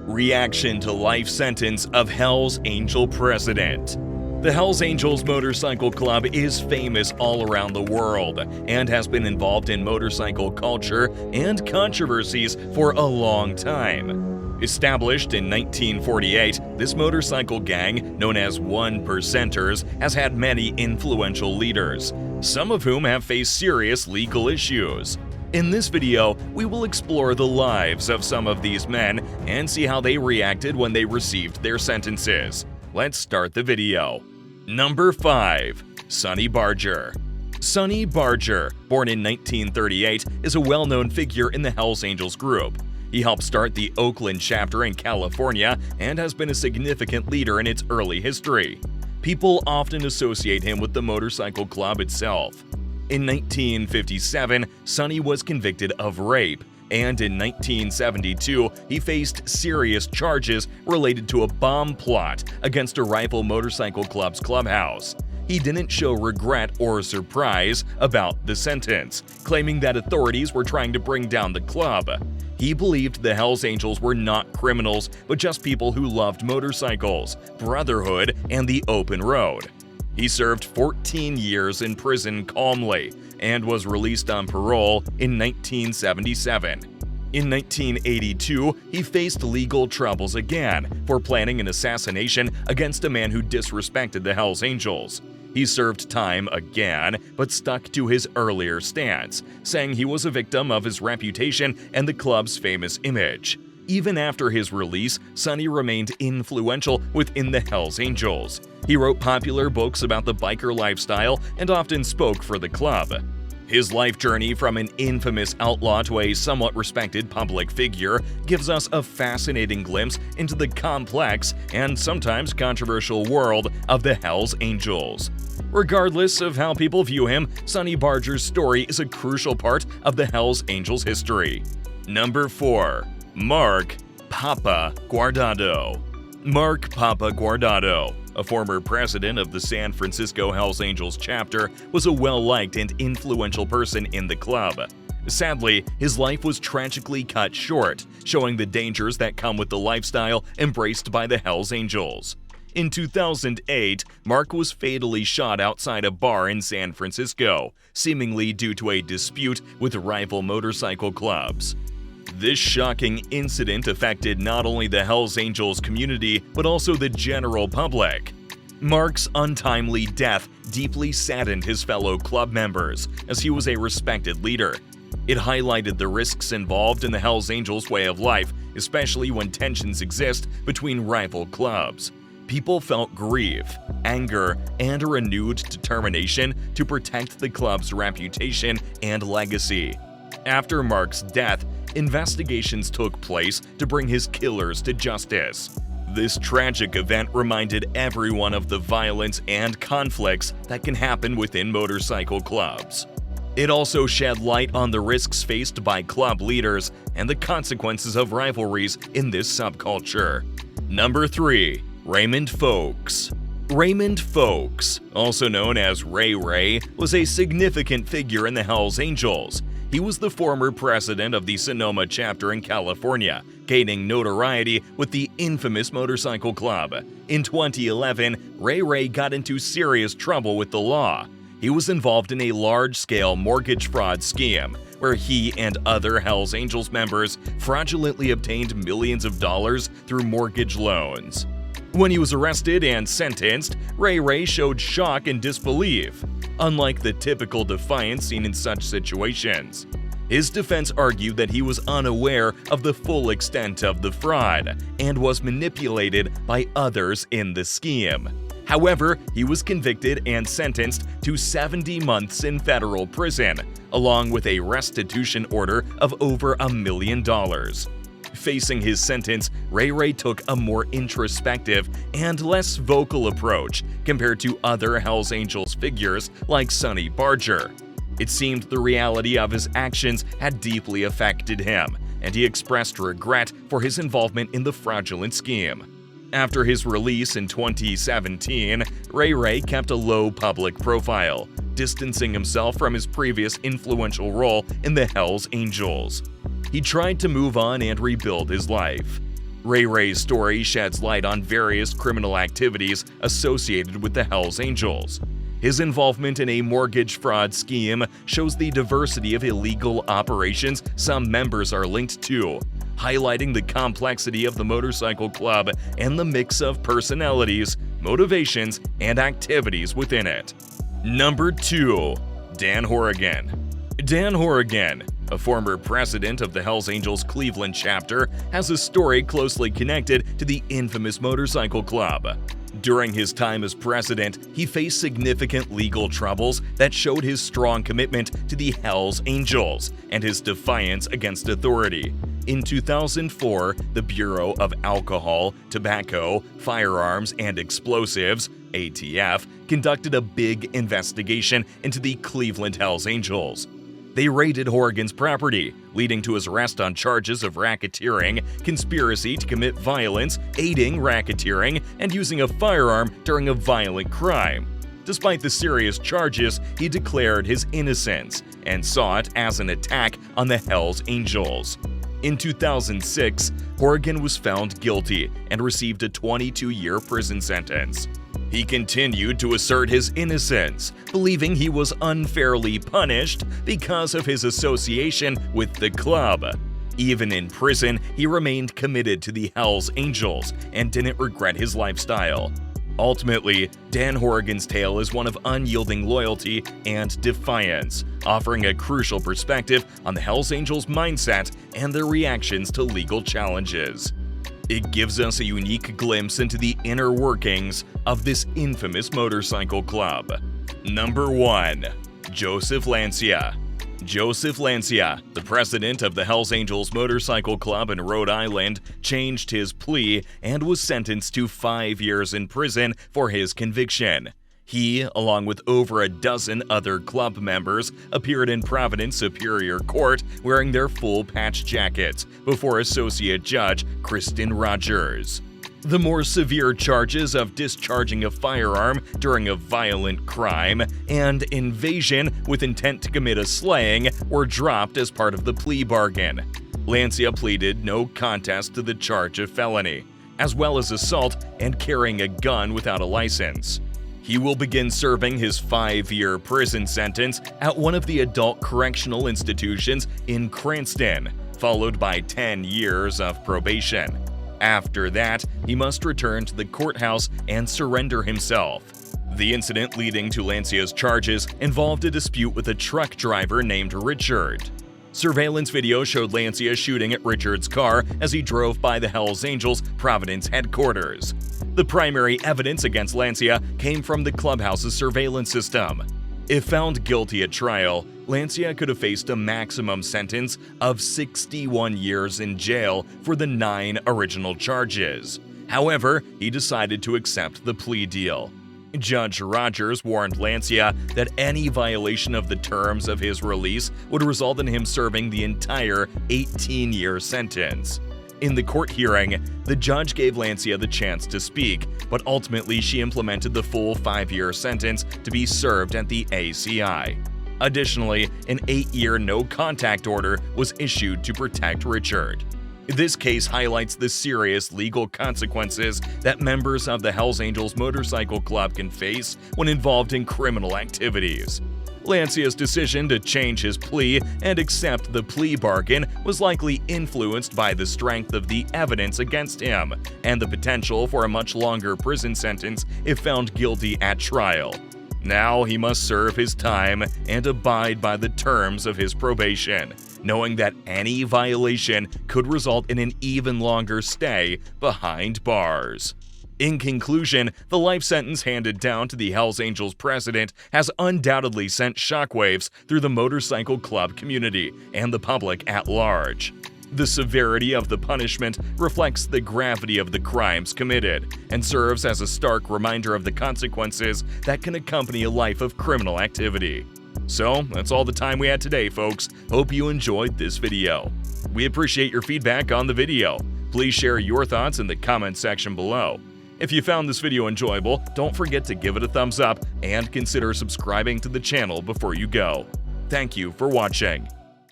Reaction to life sentence of Hell's Angel president. The Hells Angels Motorcycle Club is famous all around the world and has been involved in motorcycle culture and controversies for a long time. Established in 1948, this motorcycle gang, known as One Percenters, has had many influential leaders, some of whom have faced serious legal issues. In this video, we will explore the lives of some of these men and see how they reacted when they received their sentences. Let's start the video. Number 5. Sonny Barger. Sonny Barger, born in 1938, is a well-known figure in the Hells Angels group. He helped start the Oakland chapter in California and has been a significant leader in its early history. People often associate him with the motorcycle club itself. In 1957, Sonny was convicted of rape, and in 1972, he faced serious charges related to a bomb plot against a rival motorcycle club's clubhouse. He didn't show regret or surprise about the sentence, claiming that authorities were trying to bring down the club. He believed the Hells Angels were not criminals, but just people who loved motorcycles, brotherhood, and the open road. He served 14 years in prison calmly and was released on parole in 1977. In 1982, he faced legal troubles again for planning an assassination against a man who disrespected the Hells Angels. He served time again, but stuck to his earlier stance, saying he was a victim of his reputation and the club's famous image. Even after his release, Sonny remained influential within the Hells Angels. He wrote popular books about the biker lifestyle and often spoke for the club. His life journey from an infamous outlaw to a somewhat respected public figure gives us a fascinating glimpse into the complex and sometimes controversial world of the Hells Angels. Regardless of how people view him, Sonny Barger's story is a crucial part of the Hells Angels' history. Number 4. Mark Papa Guardado. Mark Papa Guardado, a former president of the San Francisco Hells Angels chapter, was a well-liked and influential person in the club. Sadly, his life was tragically cut short, showing the dangers that come with the lifestyle embraced by the Hells Angels. In 2008, Mark was fatally shot outside a bar in San Francisco, seemingly due to a dispute with rival motorcycle clubs. This shocking incident affected not only the Hells Angels community, but also the general public. Mark's untimely death deeply saddened his fellow club members, as he was a respected leader. It highlighted the risks involved in the Hells Angels' way of life, especially when tensions exist between rival clubs. People felt grief, anger, and a renewed determination to protect the club's reputation and legacy. After Mark's death, investigations took place to bring his killers to justice. This tragic event reminded everyone of the violence and conflicts that can happen within motorcycle clubs. It also shed light on the risks faced by club leaders and the consequences of rivalries in this subculture. Number 3. Raymond Folks. Raymond Folks, also known as Ray Ray, was a significant figure in the Hells Angels. He was the former president of the Sonoma chapter in California, gaining notoriety with the infamous motorcycle club. In 2011, Ray Ray got into serious trouble with the law. He was involved in a large-scale mortgage fraud scheme, where he and other Hells Angels members fraudulently obtained millions of dollars through mortgage loans. When he was arrested and sentenced, Ray Ray showed shock and disbelief, unlike the typical defiance seen in such situations. His defense argued that he was unaware of the full extent of the fraud and was manipulated by others in the scheme. However, he was convicted and sentenced to 70 months in federal prison, along with a restitution order of over $1 million. Facing his sentence, Ray Ray took a more introspective and less vocal approach compared to other Hells Angels figures like Sonny Barger. It seemed the reality of his actions had deeply affected him, and he expressed regret for his involvement in the fraudulent scheme. After his release in 2017, Ray Ray kept a low public profile, distancing himself from his previous influential role in the Hells Angels. He tried to move on and rebuild his life. Ray Ray's story sheds light on various criminal activities associated with the Hells Angels. His involvement in a mortgage fraud scheme shows the diversity of illegal operations some members are linked to, highlighting the complexity of the motorcycle club and the mix of personalities, motivations, and activities within it. Number 2. Dan Horrigan. Dan Horrigan, a former president of the Hells Angels Cleveland chapter, has a story closely connected to the infamous motorcycle club. During his time as president, he faced significant legal troubles that showed his strong commitment to the Hells Angels and his defiance against authority. In 2004, the Bureau of Alcohol, Tobacco, Firearms, and Explosives (ATF) conducted a big investigation into the Cleveland Hells Angels. They raided Horrigan's property, leading to his arrest on charges of racketeering, conspiracy to commit violence, aiding racketeering, and using a firearm during a violent crime. Despite the serious charges, he declared his innocence and saw it as an attack on the Hells Angels. In 2006, Horrigan was found guilty and received a 22-year prison sentence. He continued to assert his innocence, believing he was unfairly punished because of his association with the club. Even in prison, he remained committed to the Hells Angels and didn't regret his lifestyle. Ultimately, Dan Horrigan's tale is one of unyielding loyalty and defiance, offering a crucial perspective on the Hells Angels' mindset and their reactions to legal challenges. It gives us a unique glimpse into the inner workings of this infamous motorcycle club. Number 1. Joseph Lancia. Joseph Lancia, the president of the Hells Angels Motorcycle Club in Rhode Island, changed his plea and was sentenced to 5 years in prison for his conviction. He, along with over a dozen other club members, appeared in Providence Superior Court wearing their full patch jackets before Associate Judge Kristen Rogers. The more severe charges of discharging a firearm during a violent crime and invasion with intent to commit a slaying were dropped as part of the plea bargain. Lancia pleaded no contest to the charge of felony, as well as assault and carrying a gun without a license. He will begin serving his 5-year prison sentence at one of the adult correctional institutions in Cranston, followed by 10 years of probation. After that, he must return to the courthouse and surrender himself. The incident leading to Lancia's charges involved a dispute with a truck driver named Richard. Surveillance video showed Lancia shooting at Richard's car as he drove by the Hells Angels Providence headquarters. The primary evidence against Lancia came from the clubhouse's surveillance system. If found guilty at trial, Lancia could have faced a maximum sentence of 61 years in jail for the 9 original charges. However, he decided to accept the plea deal. Judge Rogers warned Lancia that any violation of the terms of his release would result in him serving the entire 18-year sentence. In the court hearing, the judge gave Lancia the chance to speak, but ultimately she implemented the full 5-year sentence to be served at the ACI. Additionally, an 8-year no-contact order was issued to protect Richard. This case highlights the serious legal consequences that members of the Hells Angels Motorcycle Club can face when involved in criminal activities. Lancia's decision to change his plea and accept the plea bargain was likely influenced by the strength of the evidence against him and the potential for a much longer prison sentence if found guilty at trial. Now he must serve his time and abide by the terms of his probation, knowing that any violation could result in an even longer stay behind bars. In conclusion, the life sentence handed down to the Hells Angels president has undoubtedly sent shockwaves through the motorcycle club community and the public at large. The severity of the punishment reflects the gravity of the crimes committed and serves as a stark reminder of the consequences that can accompany a life of criminal activity. So, that's all the time we had today, folks. Hope you enjoyed this video. We appreciate your feedback on the video. Please share your thoughts in the comments section below. If you found this video enjoyable, don't forget to give it a thumbs up and consider subscribing to the channel before you go. Thank you for watching.